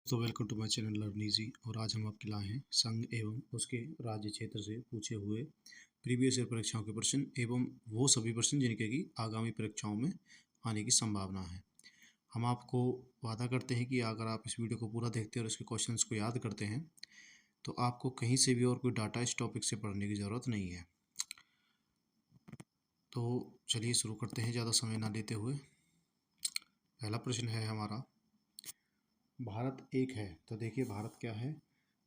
तो welcome to my channel learn easy. और आज हम आपके लाए हैं संघ एवं उसके राज्य क्षेत्र से पूछे हुए प्रीवियस ईयर परीक्षाओं के प्रश्न एवं वो सभी प्रश्न जिनके की आगामी परीक्षाओं में आने की संभावना है। हम आपको वादा करते हैं कि अगर आप इस वीडियो को पूरा देखते हैं और इसके क्वेश्चंस को याद करते हैं तो आपको कहीं से भी और कोई डाटा इस टॉपिक से पढ़ने की ज़रूरत नहीं है। तो चलिए शुरू करते हैं ज़्यादा समय ना लेते हुए। पहला प्रश्न है हमारा, भारत एक है। तो देखिए भारत क्या है,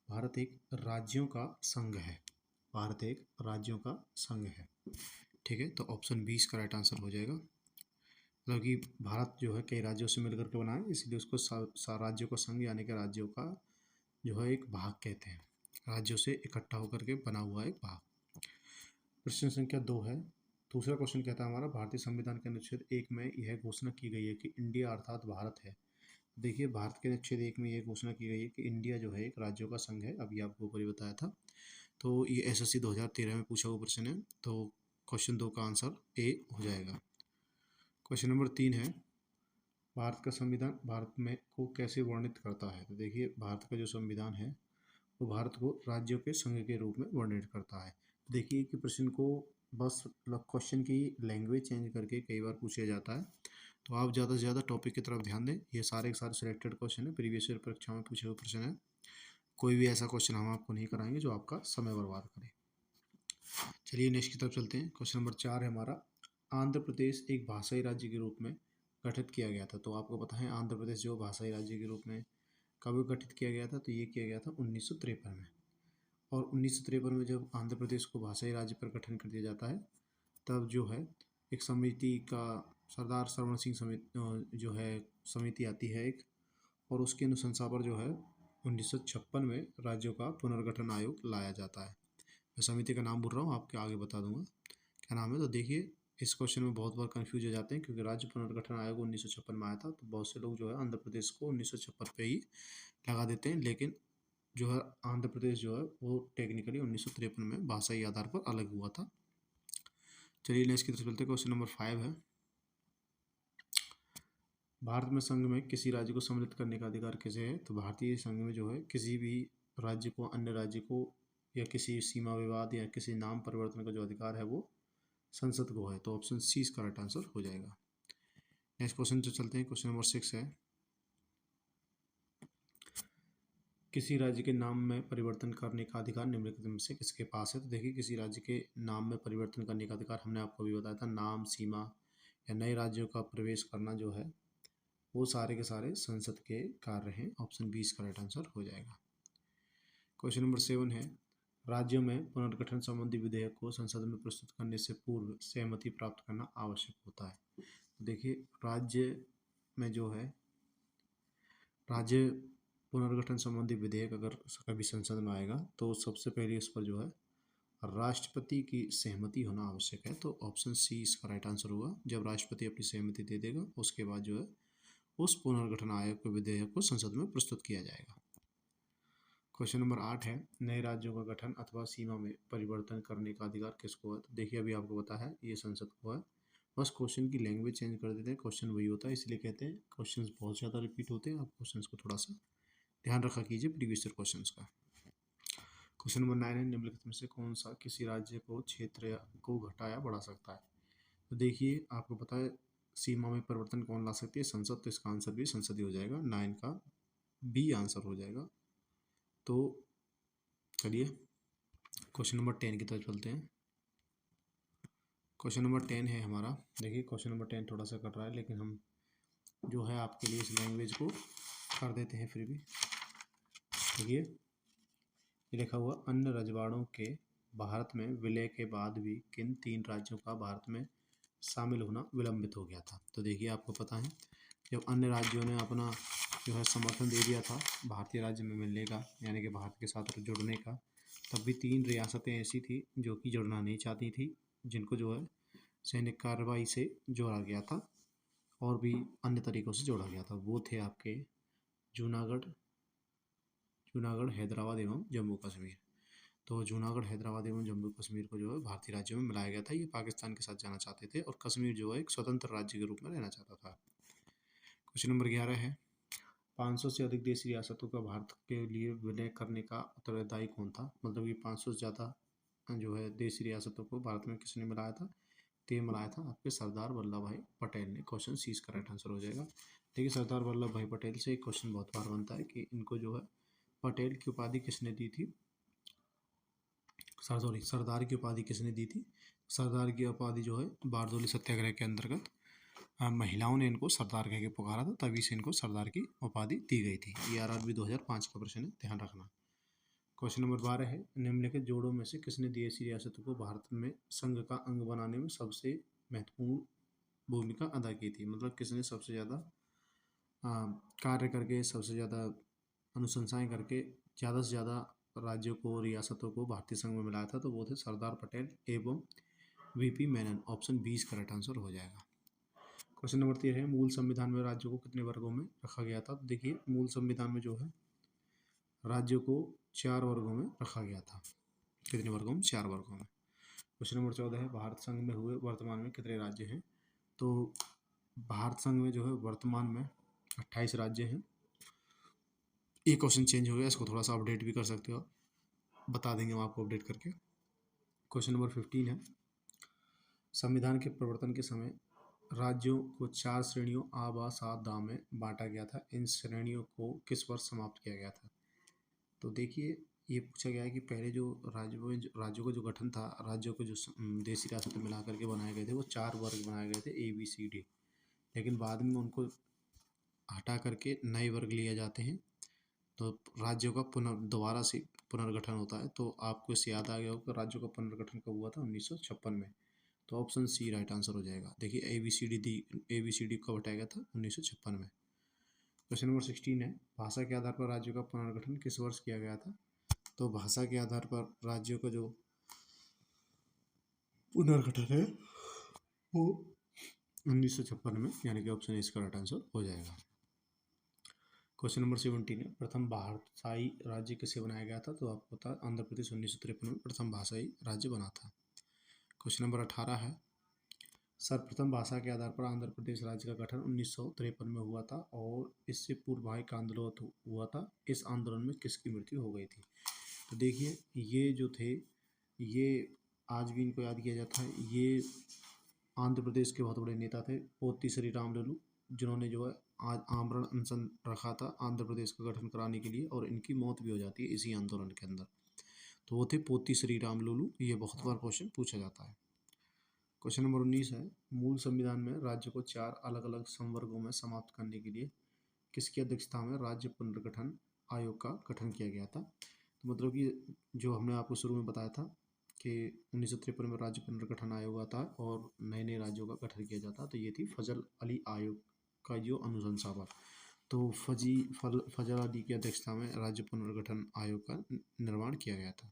भारत एक राज्यों का संघ है। भारत एक राज्यों का संघ है, ठीक है। तो ऑप्शन 20 का राइट आंसर हो जाएगा। मतलब कि भारत जो है कई राज्यों से मिलकर के बना है, इसलिए उसको राज्यों का संघ यानी कि राज्यों का जो है एक भाग कहते हैं। राज्यों से इकट्ठा होकर के बना हुआ एक भाग। प्रश्न संख्या 2 है। दूसरा क्वेश्चन कहता है हमारा, भारतीय संविधान के अनुच्छेद 1 में यह घोषणा की गई है कि इंडिया अर्थात भारत है। देखिए भारत के अनुच्छेद 1 में यह घोषणा की गई है कि इंडिया जो है एक राज्यों का संघ है। अभी आपको ऊपर ही बताया था। तो ये एसएससी 2013 में पूछा हुआ प्रश्न है। तो क्वेश्चन 2 का आंसर ए हो जाएगा। क्वेश्चन नंबर 3 है, भारत का संविधान भारत में को कैसे वर्णित करता है। तो देखिए भारत का जो संविधान है वो भारत को राज्यों के संघ के रूप में वर्णित करता है। देखिए कि प्रश्न को बस क्वेश्चन की लैंग्वेज चेंज करके कई बार पूछा जाता है। तो आप ज़्यादा से ज़्यादा टॉपिक की तरफ ध्यान दें। ये सारे के सारे सिलेक्टेड क्वेश्चन है, प्रीवियस ईयर परीक्षा में पूछे हुए प्रश्न है। कोई भी ऐसा क्वेश्चन हम आपको नहीं कराएंगे जो आपका समय बर्बाद करे। चलिए नेक्स्ट की तरफ चलते हैं। क्वेश्चन नंबर 4 है हमारा, आंध्र प्रदेश एक भाषाई राज्य के रूप में गठित किया गया था। तो आपको पता है आंध्र प्रदेश जो भाषाई राज्य के रूप में कब गठित किया गया था। तो ये किया गया था 1953 में। और 1953 में जब आंध्र प्रदेश को भाषाई राज्य पर गठन कर दिया जाता है तब जो है एक समिति का सरदार सरवण सिंह समिति जो है समिति आती है एक, और उसकी अनुशंसा पर जो है 1956 में राज्यों का पुनर्गठन आयोग लाया जाता है। मैं समिति का नाम बोल रहा हूँ, आपके आगे बता दूंगा क्या नाम है। तो देखिए इस क्वेश्चन में बहुत बार कंफ्यूज हो जाते हैं क्योंकि राज्य पुनर्गठन आयोग 1956 में आया था। तो बहुत से लोग जो है आंध्र प्रदेश को 1956 पे ही लगा देते हैं, लेकिन जो है आंध्र प्रदेश जो है वो टेक्निकली 1953 में भाषाई आधार पर अलग हुआ था। चलिए नेक्स्ट की तरफ चलते हैं। क्वेश्चन नंबर 5 है, भारत में संघ में किसी राज्य को सम्मिलित करने का अधिकार किसे है। तो भारतीय संघ में जो है किसी भी राज्य को अन्य राज्य को या किसी सीमा विवाद या किसी नाम परिवर्तन का जो अधिकार है वो संसद को है। तो ऑप्शन सी इसका राइट आंसर हो जाएगा। नेक्स्ट क्वेश्चन जो चलते हैं, क्वेश्चन नंबर 6 है, किसी राज्य के नाम में परिवर्तन करने का अधिकार निम्नलिखित में से किसके पास है। तो देखिए किसी राज्य के नाम में परिवर्तन करने का अधिकार हमने आपको अभी बताया था, नाम, सीमा या नए राज्यों का प्रवेश करना जो है वो सारे के सारे संसद के कार्य हैं। ऑप्शन 20 का राइट आंसर हो जाएगा। क्वेश्चन नंबर 7 है, राज्यों में पुनर्गठन संबंधी विधेयक को संसद में प्रस्तुत करने से पूर्व सहमति प्राप्त करना आवश्यक होता है। देखिए राज्य में जो है राज्य पुनर्गठन संबंधी विधेयक अगर कभी संसद में आएगा तो सबसे पहले इस पर जो है राष्ट्रपति की सहमति होना आवश्यक है। तो ऑप्शन सी इसका राइट आंसर होगा। जब राष्ट्रपति अपनी सहमति दे देगा उसके बाद जो है उस पुनर्गठन आयोग के विधेयक को संसद में प्रस्तुत किया जाएगा। क्वेश्चन नंबर 8 है, नए राज्यों का गठन अथवा सीमा में परिवर्तन करने का अधिकार किसको है। तो देखिए अभी आपको पता है ये संसद को है। बस क्वेश्चन की लैंग्वेज चेंज कर देते हैं, क्वेश्चन वही होता है, इसलिए कहते हैं क्वेश्चंस बहुत ज़्यादा रिपीट होते हैं। आप क्वेश्चंस को थोड़ा सा ध्यान रखा कीजिए प्रीवियस ईयर क्वेश्चंस का। क्वेश्चन नंबर 9 है, निम्नलिखित में से कौन सा किसी राज्य को क्षेत्र को घटाया बढ़ा सकता है। तो देखिए आपको पता है सीमा में परिवर्तन कौन ला सकती है, संसद। तो इसका आंसर भी संसद ही हो जाएगा। 9 का बी आंसर हो जाएगा। तो चलिए क्वेश्चन नंबर 10 की तरफ चलते हैं। क्वेश्चन नंबर 10 है हमारा, देखिए क्वेश्चन नंबर 10 थोड़ा सा कट रहा है लेकिन हम जो है आपके लिए इस लैंग्वेज को कर देते हैं फिर भी। देखिए ये लिखा हुआ, अन्य रजवाड़ों के भारत में विलय के बाद भी किन 3 राज्यों का भारत में शामिल होना विलंबित हो गया था। तो देखिए आपको पता है जब अन्य राज्यों ने अपना जो है समर्थन दे दिया था भारतीय राज्य में मिलने का यानी कि भारत के साथ जुड़ने का, तब भी 3 रियासतें ऐसी थी जो कि जुड़ना नहीं चाहती थी, जिनको जो है सैनिक कार्रवाई से जोड़ा गया था और भी अन्य तरीक़ों से जोड़ा गया था। वो थे आपके जूनागढ़, हैदराबाद एवं जम्मू कश्मीर। तो जूनागढ़, हैदराबाद एवं जम्मू कश्मीर को जो है भारतीय राज्यों में मिलाया गया था। ये पाकिस्तान के साथ जाना चाहते थे और कश्मीर जो है एक स्वतंत्र राज्य के रूप में रहना चाहता था। क्वेश्चन नंबर 11 है, 500 से अधिक देशी रियासतों का भारत के लिए विलय करने का उत्तरदायी कौन था? मतलब कि 500 से ज़्यादा जो है देशी रियासतों को भारत में किसने मिलाया था? तो ये मिलाया था आपके सरदार वल्लभ भाई पटेल ने। क्वेश्चन सी इसका राइट आंसर हो जाएगा। देखिए सरदार वल्लभ भाई पटेल से एक क्वेश्चन बहुत बार बनता है कि इनको जो है पटेल की उपाधि किसने दी थी? सॉरी, सरदार की उपाधि किसने दी थी? सरदार की उपाधि जो है बारदोली सत्याग्रह के अंतर्गत महिलाओं ने इनको सरदार कह के पुकारा था, तभी से इनको सरदार की उपाधि दी गई थी। ये RRB 2005 का प्रश्न है, ध्यान रखना। क्वेश्चन नंबर 12 है, निम्नलिखित जोड़ों में से किसने देशी रियासतों को भारत में संघ का अंग बनाने में सबसे महत्वपूर्ण भूमिका अदा की थी? मतलब किसने सबसे ज़्यादा कार्य करके, सबसे ज़्यादा अनुशंसाएं करके ज़्यादा से ज़्यादा राज्यों को, रियासतों को भारतीय संघ में मिलाया था? तो वो थे सरदार पटेल एवं VP मेनन। ऑप्शन 20 का राइट आंसर हो जाएगा। क्वेश्चन नंबर 13 है, मूल संविधान में राज्यों को कितने वर्गों में रखा गया था? तो देखिए मूल संविधान में जो है राज्यों को 4 वर्गों में रखा गया था। कितने वर्गों में? 4 वर्गों में। क्वेश्चन नंबर 14 है, भारत संघ में हुए वर्तमान में कितने राज्य हैं? तो भारत संघ में जो है वर्तमान में 28 राज्य हैं। ये क्वेश्चन चेंज हो गया, इसको थोड़ा सा अपडेट भी कर सकते हो, बता देंगे हम आपको अपडेट करके। क्वेश्चन नंबर 15 है, संविधान के प्रवर्तन के समय राज्यों को 4 श्रेणियों आ, बा, सा, दा में बांटा गया था। इन श्रेणियों को किस वर्ष समाप्त किया गया था? तो देखिए ये पूछा गया है कि पहले जो राज्यों का जो गठन था, राज्यों को जो देशी रियासतें मिला करके बनाए गए थे, वो 4 वर्ग बनाए गए थे ABCD। लेकिन बाद में उनको हटा करके नए वर्ग लिए जाते हैं, तो राज्यों का दोबारा से पुनर्गठन होता है। तो आपको इससे याद आ गया होगा कि राज्यों का पुनर्गठन कब हुआ था? 1956 में। तो ऑप्शन सी राइट आंसर हो जाएगा। देखिए ABCD कब हटाया गया था? 1956 में। क्वेश्चन नंबर 16 है, भाषा के आधार पर राज्यों का पुनर्गठन किस वर्ष किया गया था? तो भाषा के आधार पर राज्यों का जो पुनर्गठन है वो 1956 में, यानी कि ऑप्शन इसका राइट आंसर हो जाएगा। क्वेश्चन नंबर 17 है, प्रथम भाषाई राज्य किसे बनाया गया था? तो आपको पता है आंध्र प्रदेश 1953 में प्रथम भाषाई राज्य बना था। क्वेश्चन नंबर 18 है, सर्वप्रथम भाषा के आधार पर आंध्र प्रदेश राज्य का गठन 1953 में हुआ था और इससे पूर्व भाई का आंदोलन हुआ था। इस आंदोलन में किसकी मृत्यु हो गई थी? तो देखिए ये जो थे, ये आज भी इनको याद किया जाता है। ये आंध्र प्रदेश के बहुत बड़े नेता थे, पोती श्री रामलुलु, जिन्होंने जो है आज आमरण अनशन रखा था आंध्र प्रदेश का गठन कराने के लिए, और इनकी मौत भी हो जाती है इसी आंदोलन के अंदर। तो वो थे पोती श्री रामलुलु। ये बहुत बार क्वेश्चन पूछा जाता है। क्वेश्चन नंबर 19 है, मूल संविधान में राज्य को 4 अलग अलग संवर्गों में समाप्त करने के लिए किसकी अध्यक्षता में राज्य पुनर्गठन आयोग का गठन किया गया था? तो मतलब कि जो हमने आपको शुरू में बताया था कि 1953 में राज्य पुनर्गठन आयोग आता है और नए नए राज्यों का गठन किया जाता है, तो ये थी फजल अली आयोग का जो अनुशंसा पर। तो फजल अली की अध्यक्षता में राज्य पुनर्गठन आयोग का निर्माण किया गया था।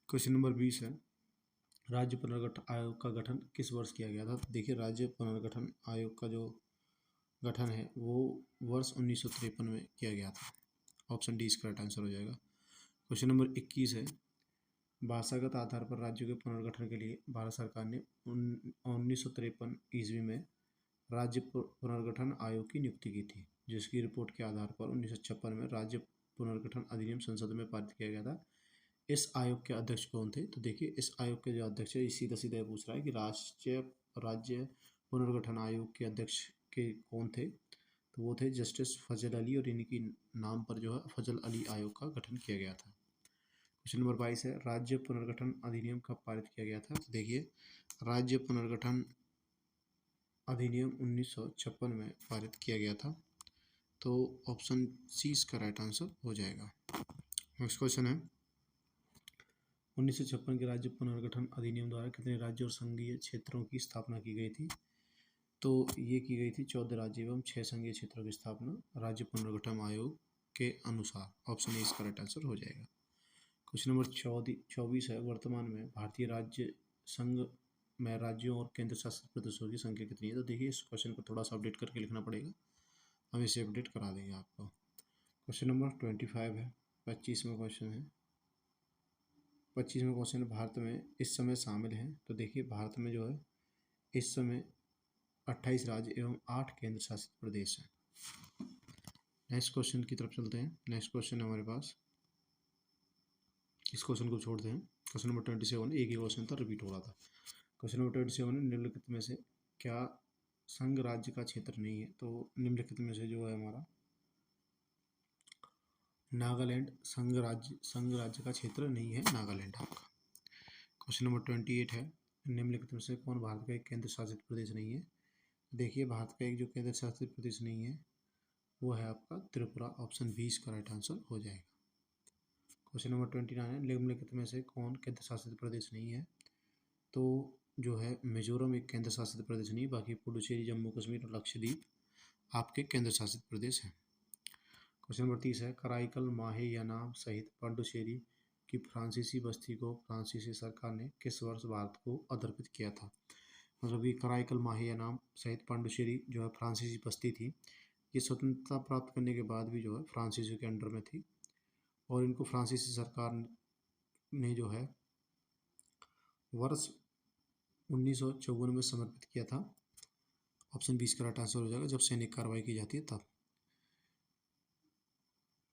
क्वेश्चन नंबर 20 है, राज्य पुनर्गठन आयोग का गठन किस वर्ष किया गया था? देखिए राज्य पुनर्गठन आयोग का जो गठन है वो वर्ष 1953 में किया गया था। ऑप्शन डी इसका राइट आंसर हो जाएगा। क्वेश्चन नंबर 21 है, भाषागत आधार पर राज्यों के पुनर्गठन के लिए भारत सरकार ने 1953 ईस्वी में राज्य पुनर्गठन आयोग की नियुक्ति की थी, जिसकी रिपोर्ट के आधार पर 1956 में राज्य पुनर्गठन अधिनियम संसद में पारित किया गया था। इस आयोग के अध्यक्ष कौन थे? तो देखिए इस आयोग के जो अध्यक्ष है, सीधा सीधा पूछ रहा है कि राज्य पुनर्गठन आयोग के अध्यक्ष के कौन थे? तो वो थे जस्टिस फजल अली, और इनकी नाम पर जो है फजल अली आयोग का गठन किया गया था। क्वेश्चन नंबर 22 है, राज्य पुनर्गठन अधिनियम कब पारित किया गया था? तो देखिए राज्य पुनर्गठन अधिनियम 1956 में पारित किया गया था। तो ऑप्शन सी इसका राइट आंसर हो जाएगा। नेक्स्ट क्वेश्चन है, 1956 के राज्य पुनर्गठन अधिनियम द्वारा कितने राज्य और संघीय क्षेत्रों की स्थापना की गई थी? तो ये की गई थी 14 राज्य एवं 6 संघीय क्षेत्रों की स्थापना राज्य पुनर्गठन आयोग के अनुसार। ऑप्शन ए इसका राइट आंसर हो जाएगा। क्वेश्चन नंबर 24 है, वर्तमान में भारतीय राज्य संघ में राज्यों और केंद्र शासित प्रदेशों की संख्या कितनी है? तो देखिए इस क्वेश्चन को थोड़ा सा अपडेट करके लिखना पड़ेगा, हम इसे अपडेट करा देंगे आपको। क्वेश्चन नंबर 25 है, 25वां क्वेश्चन है। 25वां क्वेश्चन भारत में इस समय शामिल हैं। तो देखिए भारत में जो है इस समय 28 राज्य एवं 8 केंद्र शासित प्रदेश हैं। नेक्स्ट क्वेश्चन की तरफ चलते हैं। नेक्स्ट क्वेश्चन है हमारे पास, इस क्वेश्चन को छोड़ते हैं। क्वेश्चन नंबर 27, एक ही क्वेश्चन था, रिपीट हो रहा था। क्वेश्चन नंबर 27 है, निम्नलिखित में से क्या संघ राज्य का क्षेत्र नहीं है? तो निम्नलिखित में से जो है हमारा नागालैंड संघ राज्य का क्षेत्र नहीं है, नागालैंड आपका। क्वेश्चन नंबर 28 है, निम्नलिखित में से कौन भारत का एक केंद्र शासित प्रदेश नहीं है? देखिए, भारत का एक जो केंद्र शासित प्रदेश नहीं है वो है आपका त्रिपुरा। ऑप्शन 20 का राइट आंसर हो जाएगा। क्वेश्चन नंबर 29 है, निम्नलिखित में से कौन केंद्र शासित प्रदेश नहीं है? तो जो है मिजोरम एक केंद्र शासित प्रदेश नहीं, बाकी पुडुचेरी, जम्मू कश्मीर और लक्षद्वीप आपके केंद्र शासित प्रदेश हैं। क्वेश्चन नंबर 30 है, कराईकल माहे या नाम सहित पांडुचेरी की फ्रांसीसी बस्ती को फ्रांसीसी सरकार ने किस वर्ष भारत को अर्पित किया था? मतलब ये कराईकल माहे या नाम सहित पांडुचेरी जो है फ्रांसीसी बस्ती थी, ये स्वतंत्रता प्राप्त करने के बाद भी जो है फ्रांसीसी के अंडर में थी, और इनको फ्रांसीसी सरकार ने जो है वर्ष 1954 में समर्पित किया था। ऑप्शन 20 का राइट आंसर हो जाएगा, जब सैनिक कार्रवाई की जाती है तब।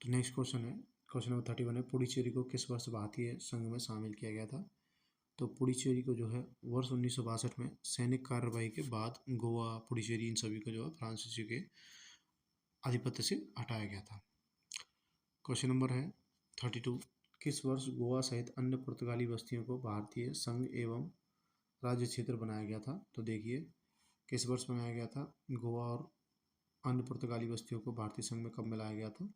तो नेक्स्ट क्वेश्चन है, क्वेश्चन नंबर 31 है, पुडुचेरी को किस वर्ष भारतीय संघ में शामिल किया गया था? तो पुडुचेरी को जो है वर्ष 1962 में सैनिक कार्रवाई के बाद गोवा, पुडुचेरी, इन सभी को जो है फ्रांसीसी के आधिपत्य से हटाया गया था। क्वेश्चन नंबर है 32, किस वर्ष गोवा सहित अन्य पुर्तगाली बस्तियों को भारतीय संघ एवं राज्य क्षेत्र बनाया गया था? तो देखिए, किस वर्ष बनाया गया था गोवा और अन्य पुर्तगाली बस्तियों को भारतीय संघ में, कब मिलाया गया था?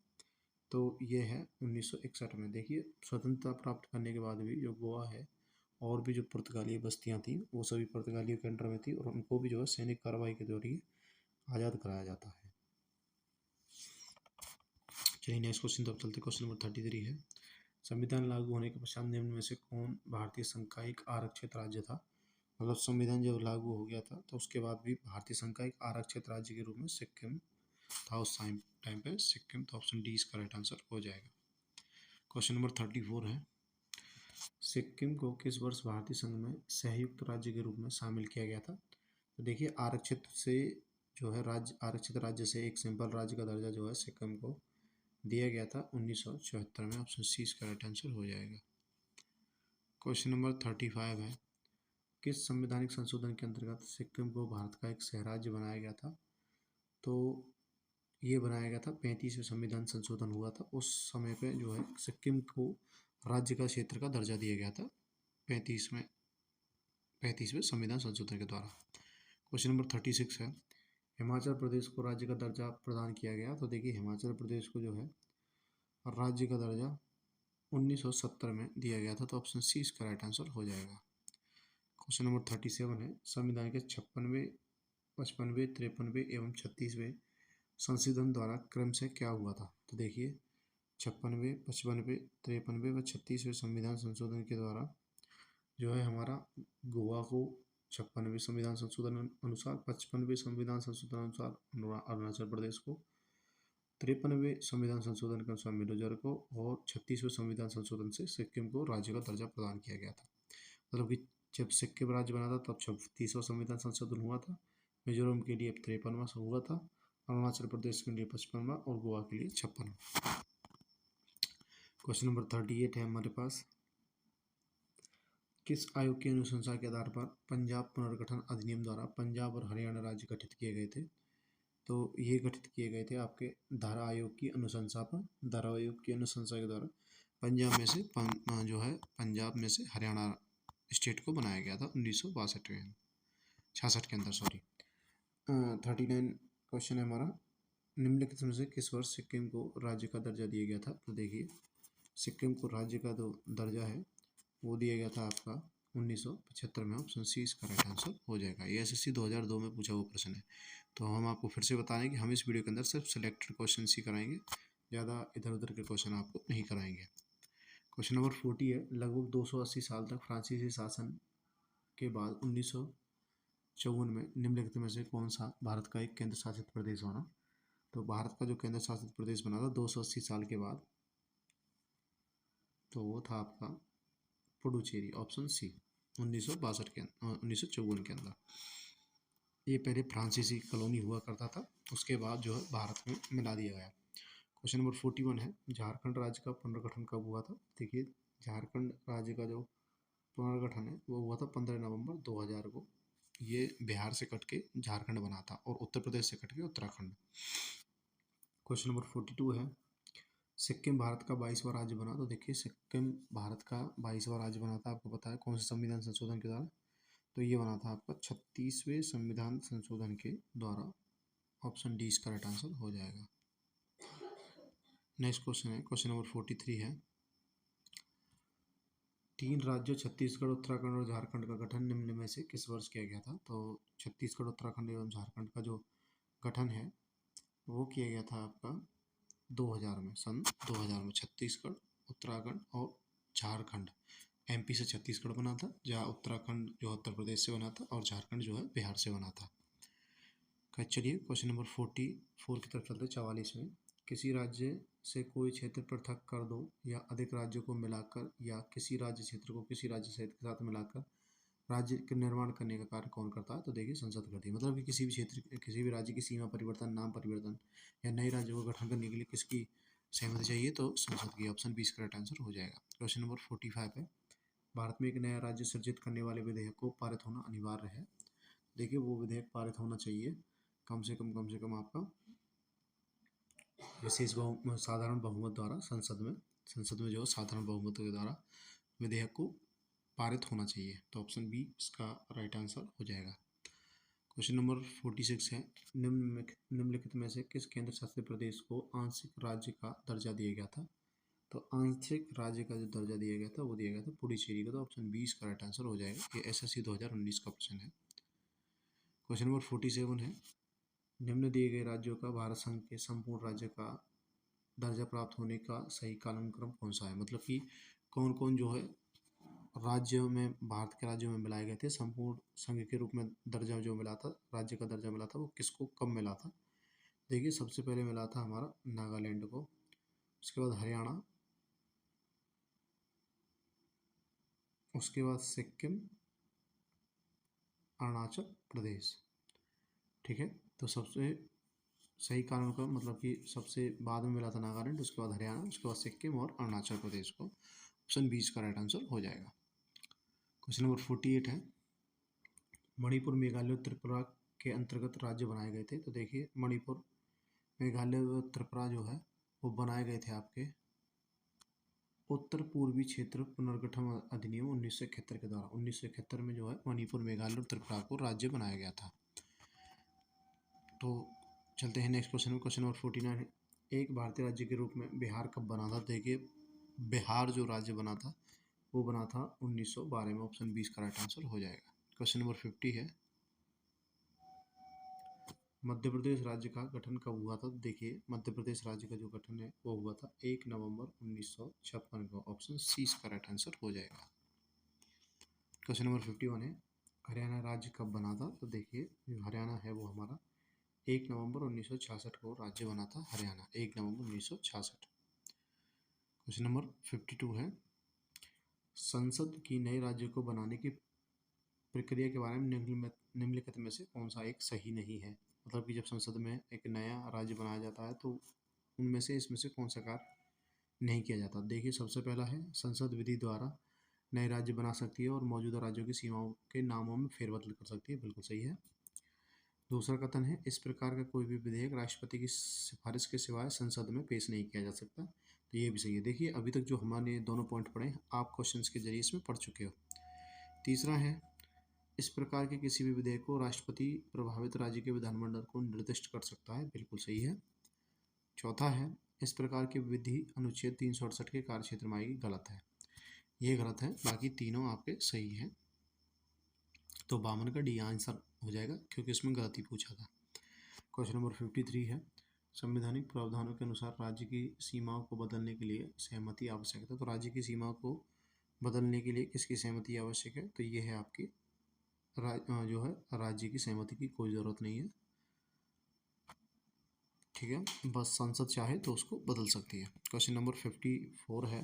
तो ये है 1961 में। देखिए, स्वतंत्रता प्राप्त करने के बाद भी जो गोवा है और भी जो पुर्तगाली बस्तियां थी वो सभी पुर्तगालियों के अंडर में थी, और उनको भी जो है सैनिक कार्रवाई के जरिए आज़ाद कराया जाता है। चलिए नेक्स्ट क्वेश्चन तरफ चलते। क्वेश्चन नंबर 33 है, संविधान लागू होने के पश्चात निम्न में से कौन भारतीय संघ का एक आरक्षित राज्य था? मतलब संविधान जब लागू हो गया था तो उसके बाद भी भारतीय संघ का एक आरक्षित राज्य के रूप में सिक्किम था उस टाइम पे, सिक्किम। तो ऑप्शन डी इसका राइट आंसर हो जाएगा। क्वेश्चन नंबर 34 है, सिक्किम को किस वर्ष भारतीय संघ में संयुक्त राज्य के रूप में शामिल किया गया था? तो देखिए, आरक्षित से जो है राज्य, आरक्षित राज्य से एक सिंपल राज्य का दर्जा जो है सिक्किम को दिया गया था 1974 में। ऑप्शन सी इसका राइट आंसर हो जाएगा। क्वेश्चन नंबर 35 है, किस संवैधानिक संशोधन के अंतर्गत सिक्किम को भारत का एक सह राज्य बनाया गया था? तो ये बनाया गया था 35वें संविधान संशोधन हुआ था, उस समय पे जो है सिक्किम को राज्य का क्षेत्र का दर्जा दिया गया था 35वें संविधान संशोधन के द्वारा। क्वेश्चन नंबर 36 है, हिमाचल प्रदेश को राज्य का दर्जा प्रदान किया गया। तो देखिए, हिमाचल प्रदेश को जो है राज्य का दर्जा 1970 में दिया गया था। तो ऑप्शन सी इसका राइट आंसर हो जाएगा। क्वेश्चन नंबर 37 है, संविधान के 56वें, 55वें, 53वें एवं 36वें संशोधन द्वारा क्रम से क्या हुआ था? तो देखिए, 56वें, 55वें, 53वें व 36वें संविधान संशोधन के द्वारा जो है हमारा गोवा को 56वें संविधान संशोधन अनुसार, 55वें संविधान संशोधन अनुसार अरुणाचल प्रदेश को, 53वें संविधान संशोधन के अनुसार मिजोरम को, और 36वें संविधान संशोधन से सिक्किम को राज्य का दर्जा प्रदान किया गया था। मतलब कि जब सिक्किम राज्य बना था तब 36वां संविधान संशोधन हुआ था, मिजोरम के लिए 53वां हुआ था, अरुणाचल प्रदेश के लिए 55वां और गोवा के लिए 56वां। क्वेश्चन नंबर 38 है हमारे पास, किस आयोग की अनुशंसा के आधार पर पंजाब पुनर्गठन अधिनियम द्वारा पंजाब और हरियाणा राज्य गठित किए गए थे? तो ये गठित किए गए थे आपके धारा आयोग की अनुशंसा पर। धारा आयोग की अनुशंसा के द्वारा पंजाब में से जो है पंजाब में से हरियाणा स्टेट को बनाया गया था 1962 के अंदर, सॉरी। 39 क्वेश्चन है हमारा, निम्नलिखित में से किस वर्ष सिक्किम को राज्य का दर्जा दिया गया था? तो देखिए, सिक्किम को राज्य का जो दर्जा है वो दिया गया था आपका 1975 में। ऑप्शन सी इसका राइट आंसर हो जाएगा। ये एसएससी 2002 में पूछा हुआ प्रश्न है। तो हम आपको फिर से बता दें कि हम इस वीडियो के अंदर सिर्फ सिलेक्टेड क्वेश्चन ही कराएंगे, ज़्यादा इधर उधर के क्वेश्चन आपको नहीं कराएंगे। क्वेश्चन नंबर 40 है, लगभग 280 साल तक फ्रांसीसी शासन के बाद 1954 में निम्नलिखित में से कौन सा भारत का एक केंद्र शासित प्रदेश बना? तो भारत का जो केंद्र शासित प्रदेश बना था 280 साल के बाद, तो वो था आपका पुडुचेरी। ऑप्शन सी 1954 के अंदर। ये पहले फ्रांसीसी कॉलोनी हुआ करता था, उसके बाद जो है भारत में मिला दिया गया। क्वेश्चन नंबर 41 है, झारखंड राज्य का पुनर्गठन कब हुआ था? देखिए, झारखंड राज्य का जो पुनर्गठन है वो हुआ था 15 नवंबर 2000 को। ये बिहार से कट के झारखंड बना था और उत्तर प्रदेश से कट के उत्तराखंड। क्वेश्चन नंबर 42 है, सिक्किम भारत का 22वां राज्य बना। तो देखिए, सिक्किम भारत का 22वां राज्य बना था, आपको पता है कौन से संविधान संशोधन के द्वारा? तो ये बना था आपका 36वें संविधान संशोधन के द्वारा। ऑप्शन डी इसका राइट आंसर हो जाएगा। नेक्स्ट क्वेश्चन है, क्वेश्चन नंबर 43 है, 3 राज्यों छत्तीसगढ़, उत्तराखंड और झारखंड का गठन निम्न में से किस वर्ष किया गया था? तो छत्तीसगढ़, उत्तराखंड एवं झारखंड का जो गठन है वो किया गया था आपका 2000 में, सन 2000 में। छत्तीसगढ़, उत्तराखंड और झारखंड, एमपी से छत्तीसगढ़ बना था, जहाँ उत्तराखंड जो उत्तर प्रदेश से बना था और झारखंड जो है बिहार से बना था। चलिए क्वेश्चन नंबर 44 की तरफ चलते हैं। 44 में, किसी राज्य से कोई क्षेत्र पृथक कर दो या अधिक राज्यों को मिलाकर या किसी राज्य क्षेत्र को किसी राज्य क्षेत्र के साथ मिलाकर राज्य के निर्माण करने का कार्य कौन करता है? तो देखिए, संसद करती है। मतलब कि किसी भी क्षेत्र, किसी भी राज्य की सीमा परिवर्तन, नाम परिवर्तन या नए राज्यों को गठन करने के लिए किसकी सहमति चाहिए? तो संसद की। ऑप्शन बी इसका राइट आंसर हो जाएगा। क्वेश्चन नंबर 45 है, भारत में एक नया राज्य सृजित करने वाले विधेयक को पारित होना अनिवार्य है। देखिए, वो विधेयक पारित होना चाहिए कम से कम आपका विशेष साधारण बहुमत द्वारा संसद में जो साधारण बहुमत के द्वारा विधेयक को पारित होना चाहिए। तो ऑप्शन बी इसका राइट आंसर हो जाएगा। क्वेश्चन नंबर 46 है, निम्नलिखित में से किस केंद्र शासित प्रदेश को आंशिक राज्य का दर्जा दिया गया था? तो आंशिक राज्य का जो दर्जा दिया गया था वो दिया गया था पुडुचेरी का। तो ऑप्शन बी इसका राइट आंसर हो जाएगा। ये एसएससी 2019 का प्रश्न है। क्वेश्चन नंबर 47 है, निम्न दिए गए राज्यों का भारत संघ के संपूर्ण राज्य का दर्जा प्राप्त होने का सही कालानुक्रम कौन सा है? मतलब कि कौन कौन जो है राज्यों में, भारत के राज्यों में मिलाए गए थे, संपूर्ण संघ के रूप में दर्जा जो मिला था, राज्य का दर्जा मिला था, वो किसको कब मिला था? देखिए, सबसे पहले मिला था हमारा नागालैंड को, उसके बाद हरियाणा, उसके बाद सिक्किम, अरुणाचल प्रदेश। ठीक है, तो सबसे सही कालानुक्रम मतलब कि सबसे बाद में मिला था नागालैंड, उसके बाद हरियाणा, उसके बाद सिक्किम और अरुणाचल प्रदेश को। ऑप्शन 20 का राइट आंसर हो जाएगा। क्वेश्चन नंबर 48 है, मणिपुर, मेघालय और त्रिपुरा के अंतर्गत राज्य बनाए गए थे। तो देखिए, मणिपुर, मेघालय और त्रिपुरा जो है वो बनाए गए थे आपके उत्तर पूर्वी क्षेत्र पुनर्गठन अधिनियम 1971 के द्वारा। 1971 में जो है मणिपुर, मेघालय और त्रिपुरा को राज्य बनाया गया था। तो चलते हैं नेक्स्ट क्वेश्चन में। क्वेश्चन नंबर 49 है, एक भारतीय राज्य के रूप में बिहार कब बना था? देखिए, बिहार जो राज्य बना था वो बना था 1912 में। ऑप्शन 20 का राइट आंसर हो जाएगा। क्वेश्चन नंबर 50 है, मध्य प्रदेश राज्य का गठन कब हुआ था? देखिए, मध्य प्रदेश राज्य का जो गठन है वो हुआ था 1 नवंबर 1956 को। ऑप्शन सी इसका राइट आंसर हो जाएगा। क्वेश्चन नंबर 51 है, हरियाणा राज्य कब बना था? तो देखिए, जो हरियाणा है वो हमारा 1 नवंबर 1966 को राज्य बना था हरियाणा, 1 नवंबर 1966। क्वेश्चन नंबर 52 है, संसद की नए राज्यों को बनाने की प्रक्रिया के बारे में निम्नलिखित में से कौन सा एक सही नहीं है? मतलब कि जब संसद में एक नया राज्य बनाया जाता है तो उनमें से इसमें से कौन सा कार्य नहीं किया जाता? देखिए, सबसे पहला है, संसद विधि द्वारा नए राज्य बना सकती है और मौजूदा राज्यों की सीमाओं के नामों में फेरबदल कर सकती है। बिल्कुल सही है। दूसरा कथन है, इस प्रकार का कोई भी विधेयक राष्ट्रपति की सिफारिश के सिवाय संसद में पेश नहीं किया जा सकता। तो ये भी सही है। देखिए, अभी तक जो हमारे दोनों पॉइंट पढ़े आप क्वेश्चंस के जरिए इसमें पढ़ चुके हो। तीसरा है, इस प्रकार के किसी भी विधेयक को राष्ट्रपति प्रभावित राज्य के विधानमंडल को निर्दिष्ट कर सकता है। बिल्कुल सही है। चौथा है, इस प्रकार की विधि अनुच्छेद 368 के कार्यक्षेत्र में आएगी। गलत है, ये गलत है, बाकी तीनों आपके सही हैं। तो 52 का डी आंसर हो जाएगा क्योंकि इसमें गलती पूछा था। क्वेश्चन नंबर 53 है, संवैधानिक प्रावधानों के अनुसार राज्य की सीमाओं को बदलने के लिए सहमति आवश्यक है। तो राज्य की सीमा को बदलने के लिए किसकी सहमति आवश्यक है? तो ये है आपकी जो है राज्य की सहमति की कोई ज़रूरत नहीं है। ठीक है, बस संसद चाहे तो उसको बदल सकती है। क्वेश्चन नंबर 54 है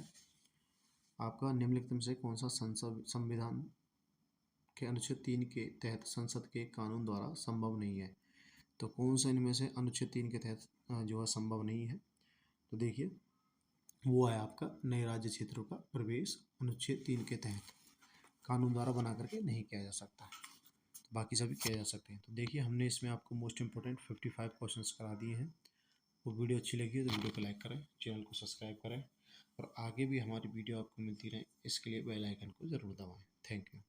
आपका, निम्नलिखित में से कौन सा संविधान के अनुच्छेद 3 के तहत संसद के कानून द्वारा संभव नहीं है? तो कौन सा इनमें से अनुच्छेद 3 के तहत जो है संभव नहीं है? तो देखिए वो है आपका नए राज्य क्षेत्रों का प्रवेश अनुच्छेद 3 के तहत कानून द्वारा बना करके नहीं किया जा सकता, तो बाकी सभी किया जा सकते हैं। तो देखिए हमने इसमें आपको मोस्ट इंपॉर्टेंट 55 क्वेश्चंस करा दिए हैं। वो वीडियो अच्छी लगी है तो वीडियो को लाइक करें, चैनल को सब्सक्राइब करें और आगे भी हमारी वीडियो आपको मिलती रहे इसके लिए बेल आइकन को ज़रूर दबाएं। Thank you.